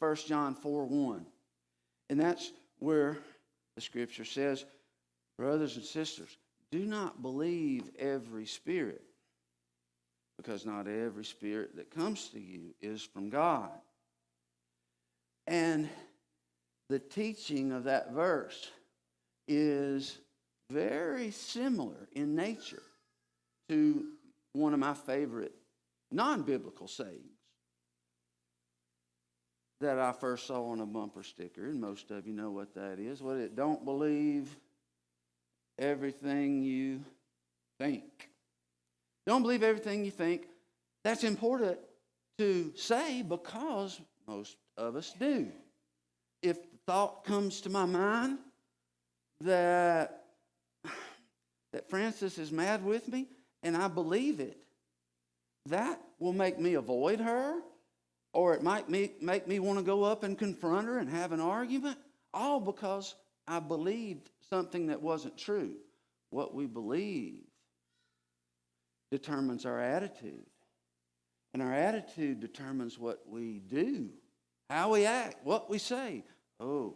1 John 4:1. And that's where the scripture says, brothers and sisters, do not believe every spirit, because not every spirit that comes to you is from God. And the teaching of that verse is very similar in nature to one of my favorite non-biblical sayings that I first saw on a bumper sticker, and most of you know what that is. What it, don't believe everything you think. Don't believe everything you think. That's important to say because most of us do. If the thought comes to my mind that Frances is mad with me and I believe it, that will make me avoid her, or it might make me want to go up and confront her and have an argument, all because I believed something that wasn't true. What we believe determines our attitude. And our attitude determines what we do, how we act, what we say. Oh,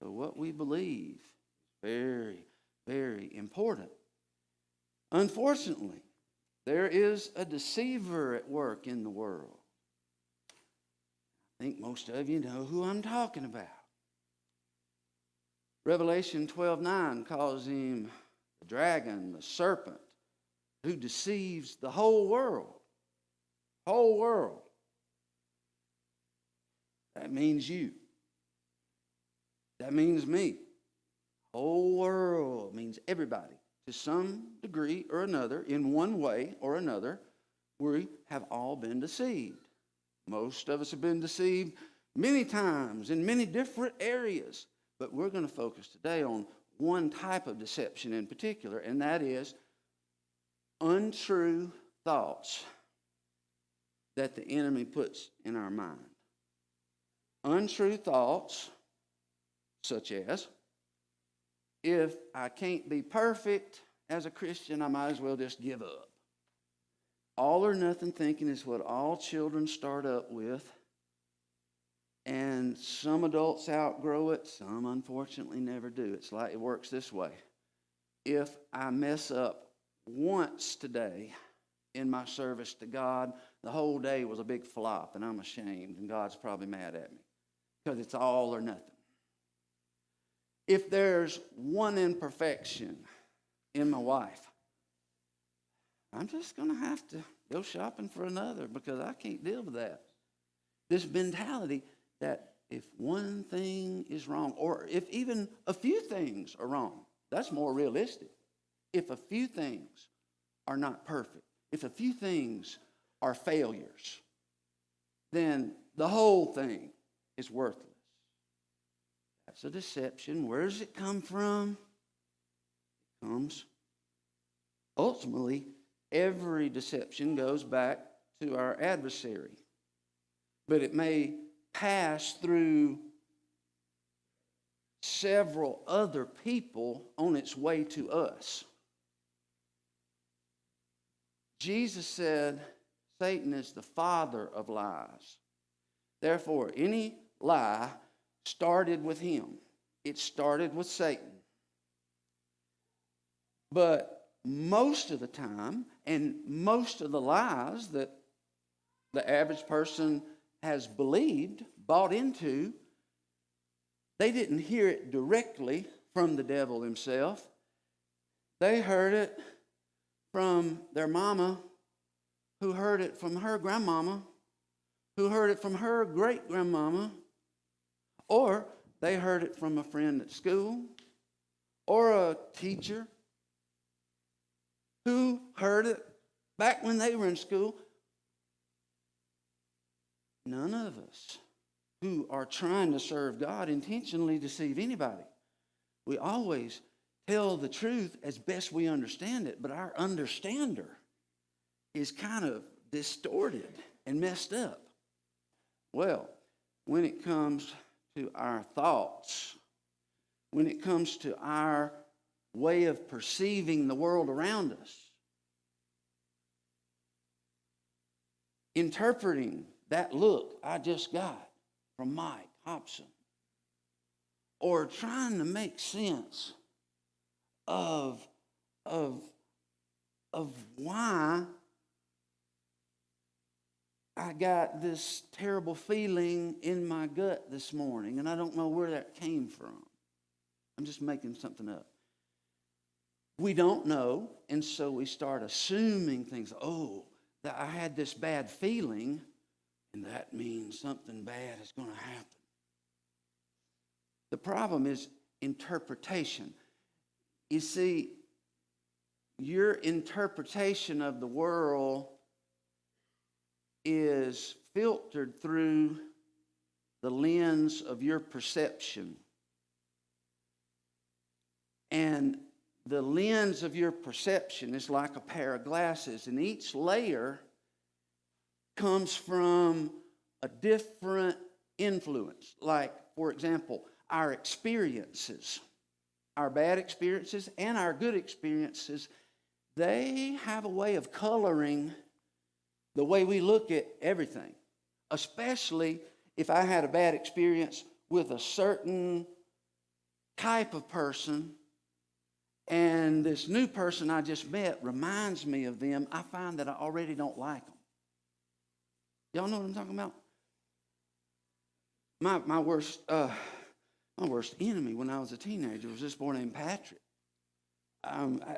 so what we believe is very, very important. Unfortunately, there is a deceiver at work in the world. I think most of you know who I'm talking about. Revelation 12:9 calls him the dragon, the serpent, who deceives the whole world. Whole world. That means you. That means me. Whole world means everybody. To some degree or another, in one way or another, we have all been deceived. Most of us have been deceived many times in many different areas. But we're going to focus today on one type of deception in particular, and that is untrue thoughts that the enemy puts in our mind. Untrue thoughts such as, if I can't be perfect as a Christian, I might as well just give up. All or nothing thinking is what all children start up with. And some adults outgrow it, some unfortunately never do. It's like it works this way. If I mess up once today in my service to God, the whole day was a big flop and I'm ashamed and God's probably mad at me because it's all or nothing. If there's one imperfection in my wife, I'm just going to have to go shopping for another because I can't deal with that. This mentality that if one thing is wrong, or if even a few things are wrong, that's more realistic. If a few things are not perfect, if a few things are failures, then the whole thing is worthless. That's a deception. Where does it come from? It comes, ultimately, every deception goes back to our adversary. But it may pass through several other people on its way to us. Jesus said Satan is the father of lies. Therefore, any lie started with him. It started with Satan. But most of the time, and most of the lies that the average person has believed, bought into, they didn't hear it directly from the devil himself. They heard it from their mama, who heard it from her grandmama, who heard it from her great-grandmama, or they heard it from a friend at school, or a teacher who heard it back when they were in school. None of us who are trying to serve God intentionally deceive anybody. We always tell the truth as best we understand it, but our understander is kind of distorted and messed up. Well, when it comes to our thoughts, when it comes to our way of perceiving the world around us, interpreting that look I just got, from Mike Hobson, or trying to make sense of why I got this terrible feeling in my gut this morning, and I don't know where that came from. I'm just making something up. We don't know, and so we start assuming things. Oh, that I had this bad feeling, and that means something bad is going to happen. The problem is interpretation. You see, your interpretation of the world is filtered through the lens of your perception. And the lens of your perception is like a pair of glasses, and each layer comes from a different influence. Like, for example, our experiences, our bad experiences and our good experiences, they have a way of coloring the way we look at everything. Especially if I had a bad experience with a certain type of person, and this new person I just met reminds me of them, I find that I already don't like them. Y'all know what I'm talking about? My worst enemy when I was a teenager was this boy named Patrick. I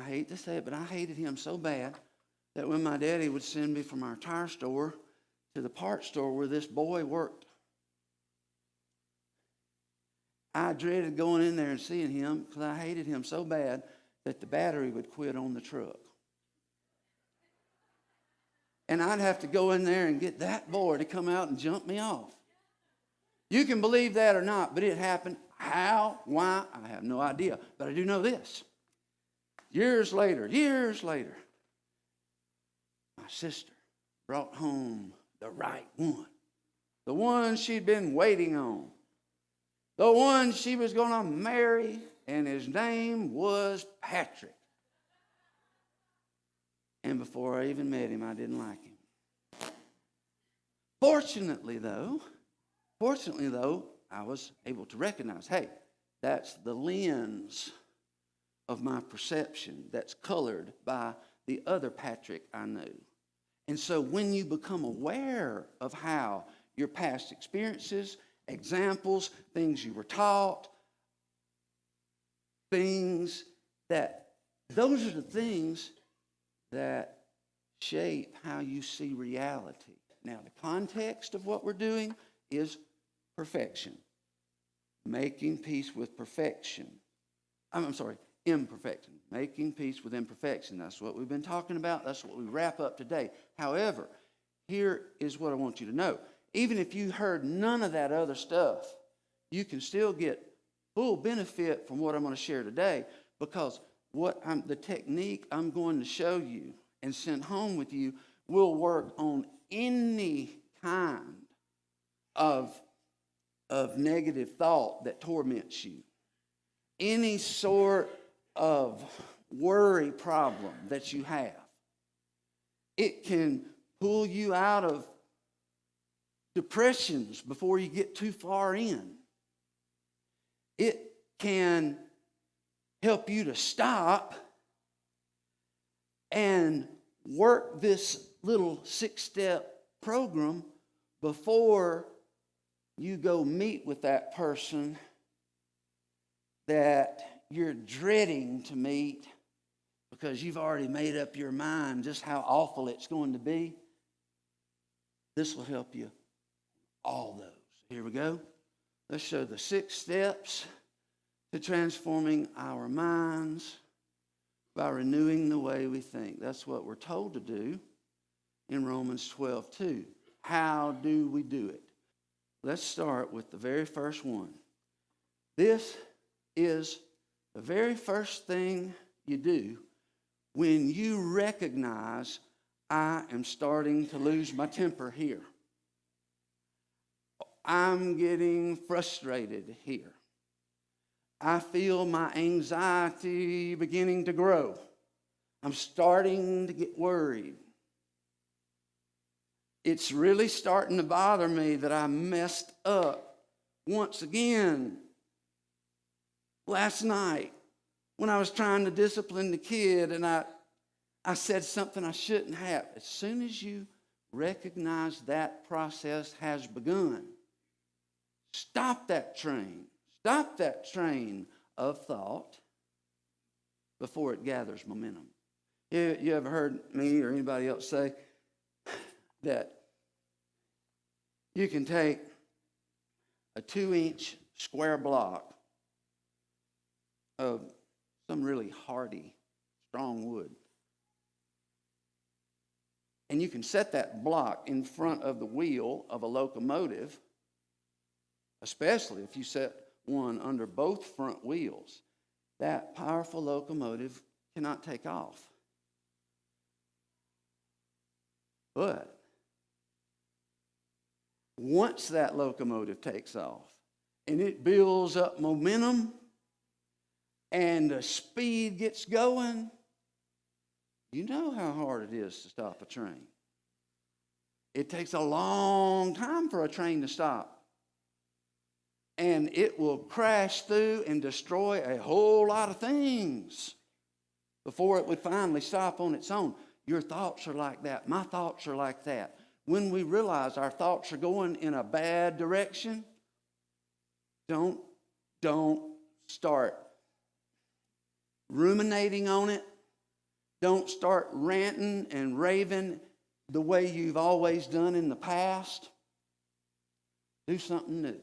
hate to say it, but I hated him so bad that when my daddy would send me from our tire store to the parts store where this boy worked, I dreaded going in there and seeing him because I hated him so bad that the battery would quit on the truck. And I'd have to go in there and get that boy to come out and jump me off. You can believe that or not, but it happened. How? Why? I have no idea. But I do know this. Years later, my sister brought home the right one. The one she'd been waiting on. The one she was going to marry, and his name was Patrick. And before I even met him, I didn't like him. Fortunately, though, I was able to recognize, hey, that's the lens of my perception that's colored by the other Patrick I knew. And so when you become aware of how your past experiences, examples, things you were taught, those are the things that shape how you see reality. Now, the context of what we're doing is perfection. Making peace with perfection. Imperfection. Making peace with imperfection. That's what we've been talking about. That's what we wrap up today. However, here is what I want you to know. Even if you heard none of that other stuff, you can still get full benefit from what I'm going to share today, because the technique I'm going to show you and send home with you will work on any kind of negative thought that torments you. Any sort of worry problem that you have. It can pull you out of depressions before you get too far in. It can help you to stop and work this little 6-step program before you go meet with that person that you're dreading to meet because you've already made up your mind just how awful it's going to be. This will help you all those. Here we go. Let's show the 6 steps to transforming our minds by renewing the way we think. That's what we're told to do in Romans 12:2. How do we do it? Let's start with the very first one. This is the very first thing you do when you recognize I am starting to lose my temper here. I'm getting frustrated here. I feel my anxiety beginning to grow. I'm starting to get worried. It's really starting to bother me that I messed up once again. Last night, when I was trying to discipline the kid and I said something I shouldn't have. As soon as you recognize that process has begun, stop that train. Stop that train of thought before it gathers momentum. You ever heard me or anybody else say that you can take a 2-inch square block of some really hardy, strong wood, and you can set that block in front of the wheel of a locomotive, especially if you set one under both front wheels. That powerful locomotive cannot take off. But once that locomotive takes off and it builds up momentum and the speed gets going, you know how hard it is to stop a train. It takes a long time for a train to stop. And it will crash through and destroy a whole lot of things before it would finally stop on its own. Your thoughts are like that. My thoughts are like that. When we realize our thoughts are going in a bad direction, don't start ruminating on it. Don't start ranting and raving the way you've always done in the past. Do something new.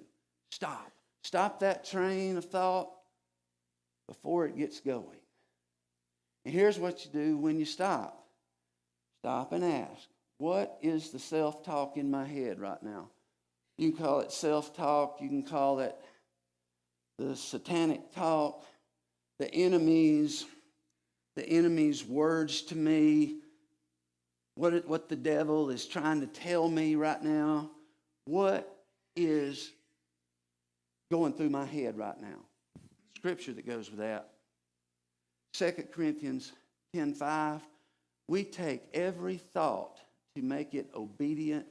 Stop. Stop that train of thought before it gets going. And here's what you do when you stop. Stop and ask, what is the self-talk in my head right now? You can call it self-talk. You can call it the satanic talk, the enemy's words to me, what the devil is trying to tell me right now. What is going through my head right now? Scripture that goes with that. 2 Corinthians 10:5. We take every thought to make it obedient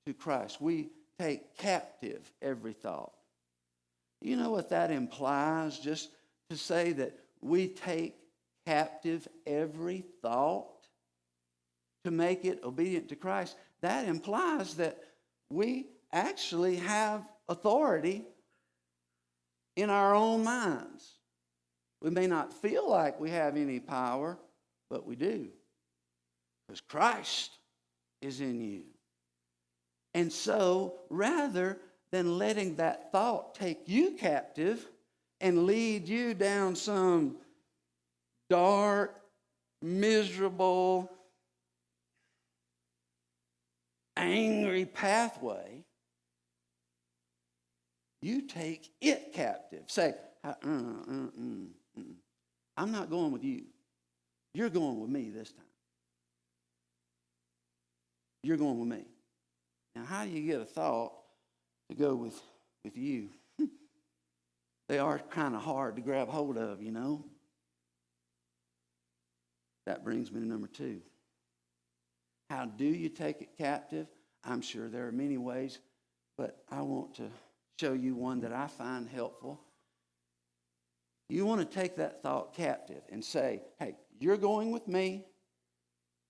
to Christ. We take captive every thought. You know what that implies? Just to say that we take captive every thought to make it obedient to Christ. That implies that we actually have authority in our own minds. We may not feel like we have any power, but we do. Because Christ is in you. And so, rather than letting that thought take you captive and lead you down some dark, miserable, angry pathway, you take it captive. Say, I'm not going with you. You're going with me this time. You're going with me. Now, how do you get a thought to go with you? They are kind of hard to grab hold of, you know. That brings me to number 2. How do you take it captive? I'm sure there are many ways, but I want to show you one that I find helpful. You want to take that thought captive and say, hey, you're going with me.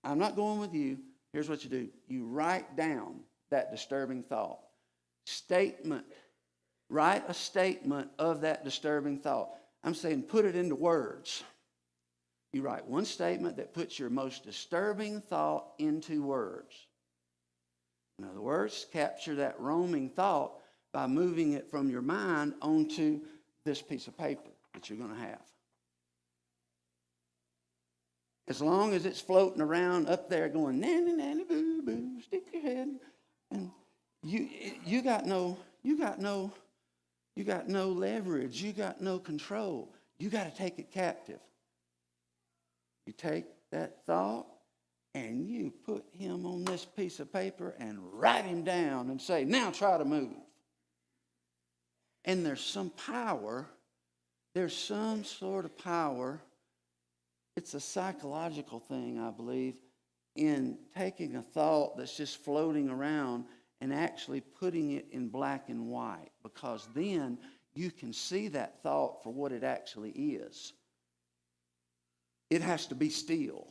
I'm not going with you. Here's what you do. You write down that disturbing thought. Statement. Write a statement of that disturbing thought. I'm saying put it into words. You write one statement that puts your most disturbing thought into words. In other words, capture that roaming thought by moving it from your mind onto this piece of paper that you're going to have. As long as it's floating around up there going, nanny, nanny, boo, boo, stick your head. And you got no leverage. You got no control. You got to take it captive. You take that thought and you put him on this piece of paper and write him down and say, now try to move. And there's some power. There's some sort of power. It's a psychological thing, I believe, in taking a thought that's just floating around and actually putting it in black and white, because then you can see that thought for what it actually is. It has to be still.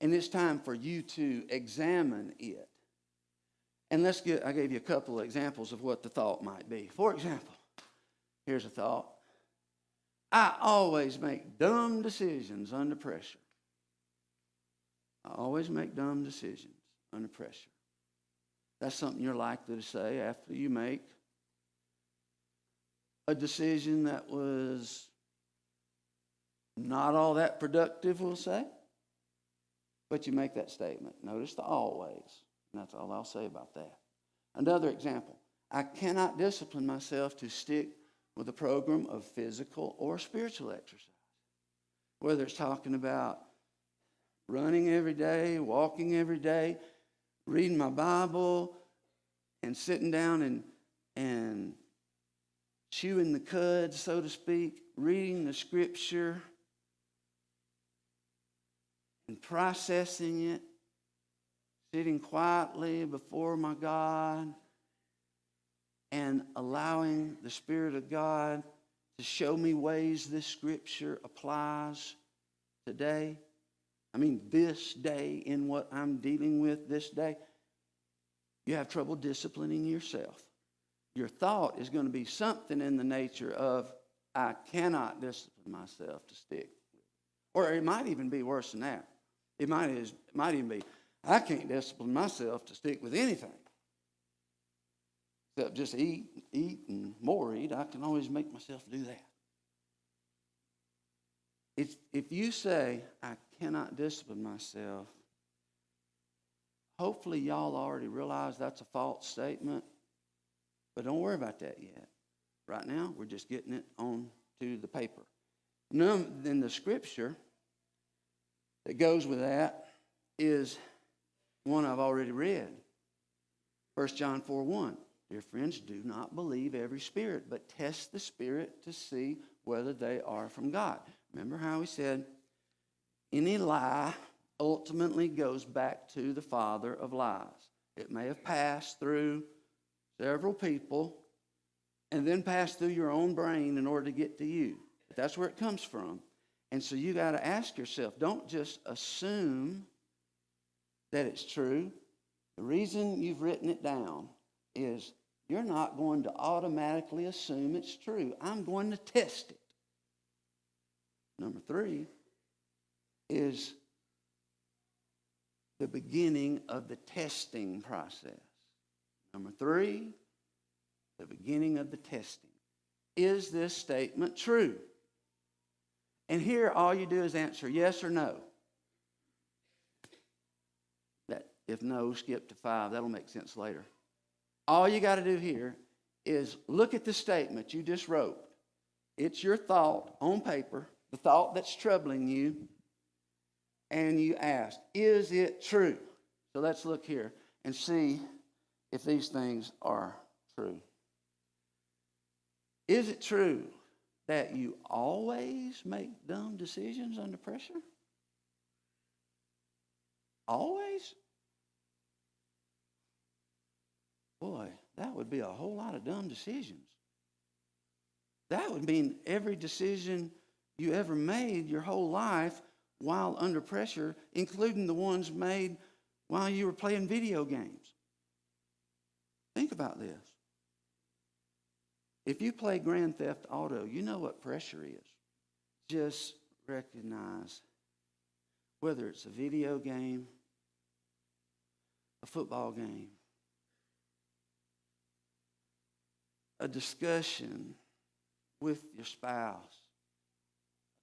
And it's time for you to examine it. And I gave you a couple of examples of what the thought might be. For example, here's a thought. I always make dumb decisions under pressure. I always make dumb decisions under pressure. That's something you're likely to say after you make a decision that was not all that productive, we'll say. But you make that statement. Notice the always. And that's all I'll say about that. Another example. I cannot discipline myself to stick with a program of physical or spiritual exercise. Whether it's talking about running every day, walking every day, reading my Bible, and sitting down and chewing the cud, so to speak, reading the scripture and processing it, sitting quietly before my God and allowing the Spirit of God to show me ways this scripture applies today. I mean, this day, in what I'm dealing with this day, you have trouble disciplining yourself. Your thought is going to be something in the nature of, I cannot discipline myself to stick. Or it might even be worse than that. It might even be, I can't discipline myself to stick with anything. Except just eat, and more eat. I can always make myself do that. If you say, I cannot discipline myself, hopefully y'all already realize that's a false statement. But don't worry about that yet. Right now, we're just getting it onto the paper. Then the scripture that goes with that is one I've already read. 1 John 4:1. Dear friends, do not believe every spirit, but test the spirit to see whether they are from God. Remember how we said, any lie ultimately goes back to the father of lies. It may have passed through several people and then passed through your own brain in order to get to you. But that's where it comes from. And so you got to ask yourself, don't just assume that it's true. The reason you've written it down is you're not going to automatically assume it's true. I'm going to test it. Number 3 is the beginning of the testing process. Number 3, the beginning of the testing. Is this statement true? And here all you do is answer yes or no. That if no, skip to 5. That'll make sense later. All you got to do here is look at the statement you just wrote. It's your thought on paper, the thought that's troubling you, and you ask, is it true? So let's look here and see if these things are true. Is it true that you always make dumb decisions under pressure? Always? Boy, that would be a whole lot of dumb decisions. That would mean every decision you ever made your whole life while under pressure, including the ones made while you were playing video games. Think about this. If you play Grand Theft Auto, you know what pressure is. Just recognize whether it's a video game, a football game, a discussion with your spouse,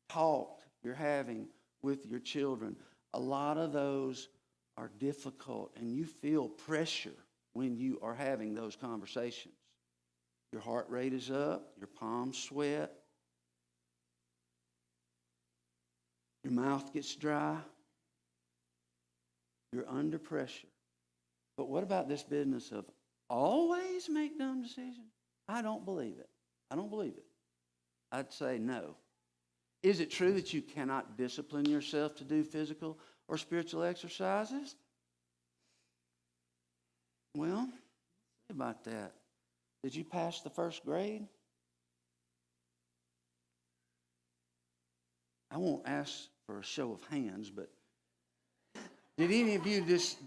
a talk you're having with your children. A lot of those are difficult, and you feel pressure when you are having those conversations. Your heart rate is up, your palms sweat, your mouth gets dry, you're under pressure. But what about this business of always make dumb decisions? I don't believe it. I don't believe it. I'd say no. Is it true that you cannot discipline yourself to do physical or spiritual exercises? Well, think about that. Did you pass the first grade? I won't ask for a show of hands, but did any of you just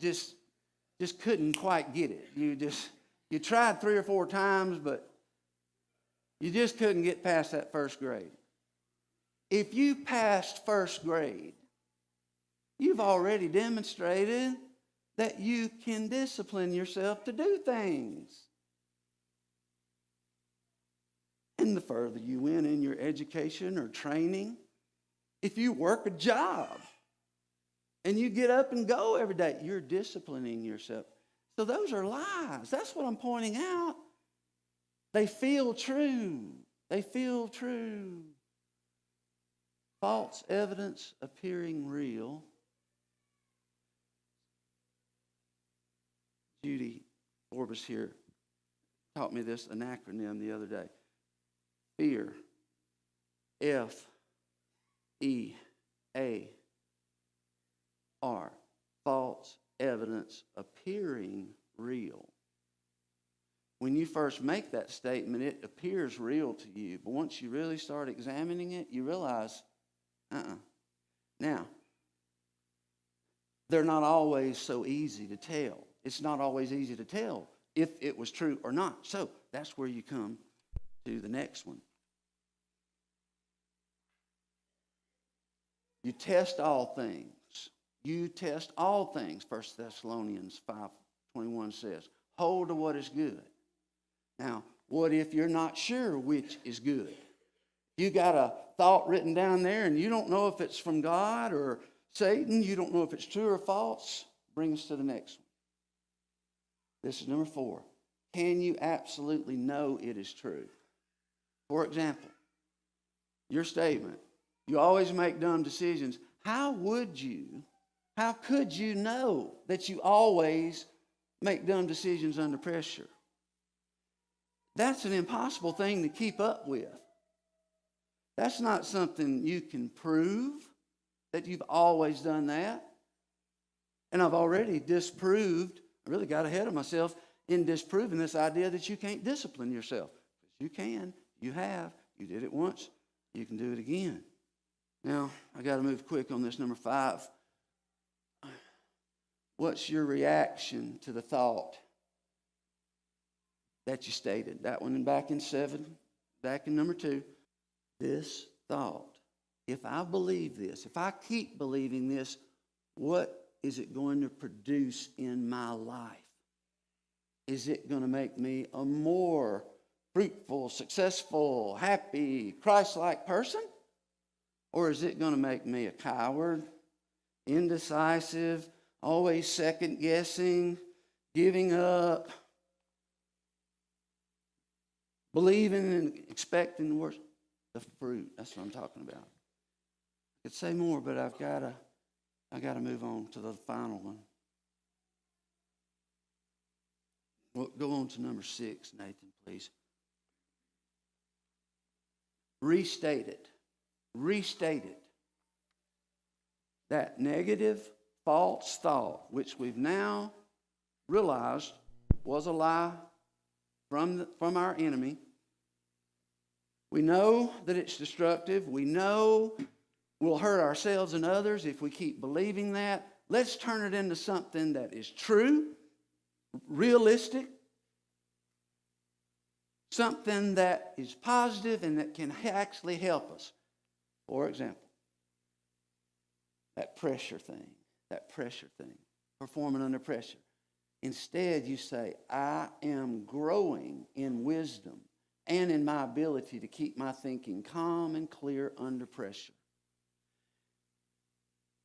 couldn't quite get it? You tried 3 or 4 times, but you just couldn't get past that first grade. If you passed first grade, you've already demonstrated that you can discipline yourself to do things. And the further you went in your education or training, if you work a job and you get up and go every day, you're disciplining yourself. So those are lies. That's what I'm pointing out. They feel true. They feel true. False evidence appearing real. Judy Forbes here taught me this, an acronym the other day. Fear. F-E-A-R. False evidence appearing real. When you first make that statement, it appears real to you. But once you really start examining it, you realize, Now, they're not always so easy to tell. It's not always easy to tell if it was true or not. So that's where you come to the next one. You test all things. You test all things, 1 Thessalonians 5:21 says. Hold to what is good. Now, what if you're not sure which is good? You got a thought written down there and you don't know if it's from God or Satan. You don't know if it's true or false. Bring us to the next one. This is number 4. Can you absolutely know it is true? For example, your statement, you always make dumb decisions. How could you know that you always make dumb decisions under pressure? That's an impossible thing to keep up with. That's not something you can prove, that you've always done that. And I've already disproved, I really got ahead of myself in disproving this idea that you can't discipline yourself. You can, you have, you did it once, you can do it again. Now, I got to move quick on this number 5. What's your reaction to the thought that you stated? That one back in 7, back in number 2. This thought, if I believe this, if I keep believing this, what is it going to produce in my life? Is it going to make me a more fruitful, successful, happy, Christ-like person? Or is it going to make me a coward, indecisive, always second-guessing, giving up, believing and expecting the worst? The fruit, that's what I'm talking about. I could say more, but I got to move on to the final one. Well, go on to number 6, Nathan, please. Restate it. Restate it. That negative, false thought, which we've now realized was a lie from our enemy. We know that it's destructive. We know we'll hurt ourselves and others if we keep believing that. Let's turn it into something that is true, realistic, something that is positive and that can actually help us. For example, that pressure thing, performing under pressure. Instead, you say, I am growing in wisdom and in my ability to keep my thinking calm and clear under pressure.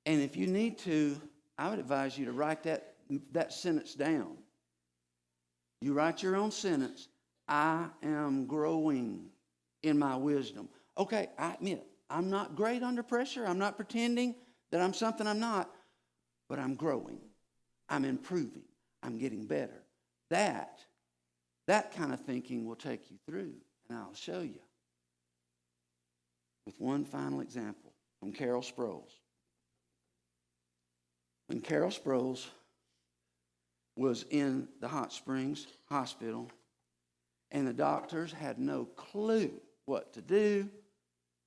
And if you need to, I would advise you to write that sentence down. You write your own sentence, I am growing in my wisdom. Okay, I admit, I'm not great under pressure. I'm not pretending that I'm something I'm not, but I'm growing. I'm improving. I'm getting better. That kind of thinking will take you through, and I'll show you with one final example from Carol Sproul's. when Carol Sproles was in the Hot Springs Hospital, and the doctors had no clue what to do.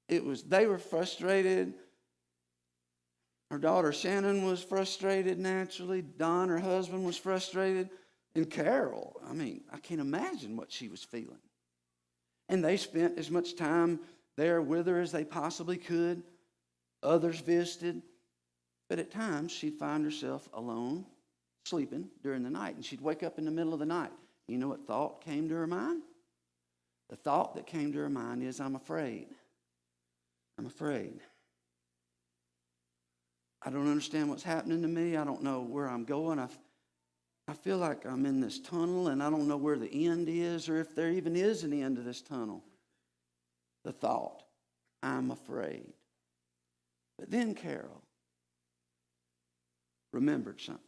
They were frustrated. Her daughter Shannon was frustrated naturally. Don, her husband, was frustrated. And Carol, I can't imagine what she was feeling. And they spent as much time there with her as they possibly could. Others visited. But at times, she'd find herself alone, sleeping during the night. And she'd wake up in the middle of the night. You know what thought came to her mind? The thought that came to her mind is, I'm afraid. I'm afraid. I don't understand what's happening to me. I don't know where I'm going. I feel like I'm in this tunnel, and I don't know where the end is, or if there even is an end to this tunnel. The thought, I'm afraid. But then Carol remembered something.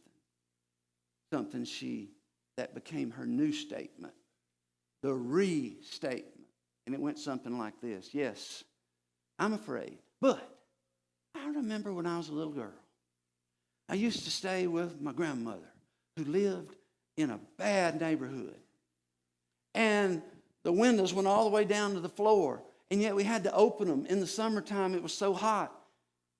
Something that became her new statement. The restatement. And it went something like this. Yes, I'm afraid, but I remember when I was a little girl, I used to stay with my grandmother who lived in a bad neighborhood. And the windows went all the way down to the floor, and yet we had to open them. In the summertime, it was so hot.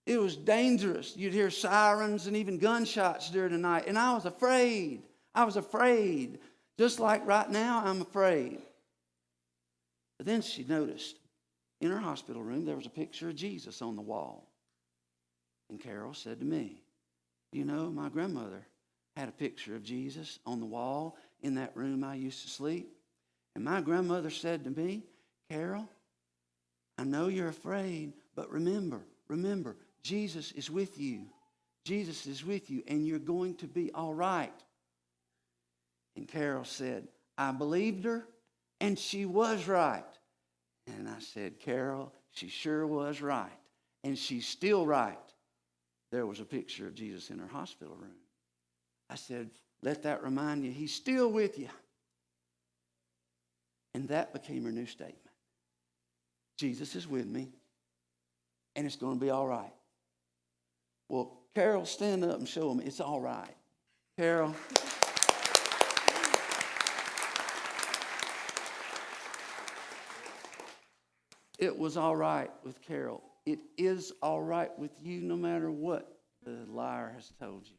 It was dangerous. You'd hear sirens and even gunshots during the night, and I was afraid. I was afraid. Just like right now, I'm afraid. But then she noticed in her hospital room, there was a picture of Jesus on the wall. And Carol said to me, you know, my grandmother had a picture of Jesus on the wall in that room I used to sleep. And my grandmother said to me, Carol, I know you're afraid, but remember, Jesus is with you. Jesus is with you, and you're going to be all right. And Carol said, I believed her, and she was right. And I said, Carol, she sure was right, and she's still right. There was a picture of Jesus in her hospital room. I said, let that remind you, he's still with you. And that became her new statement. Jesus is with me, and it's going to be all right. Well, Carol, stand up and show them it's all right. Carol. It was all right with Carol. It is all right with you no matter what the liar has told you.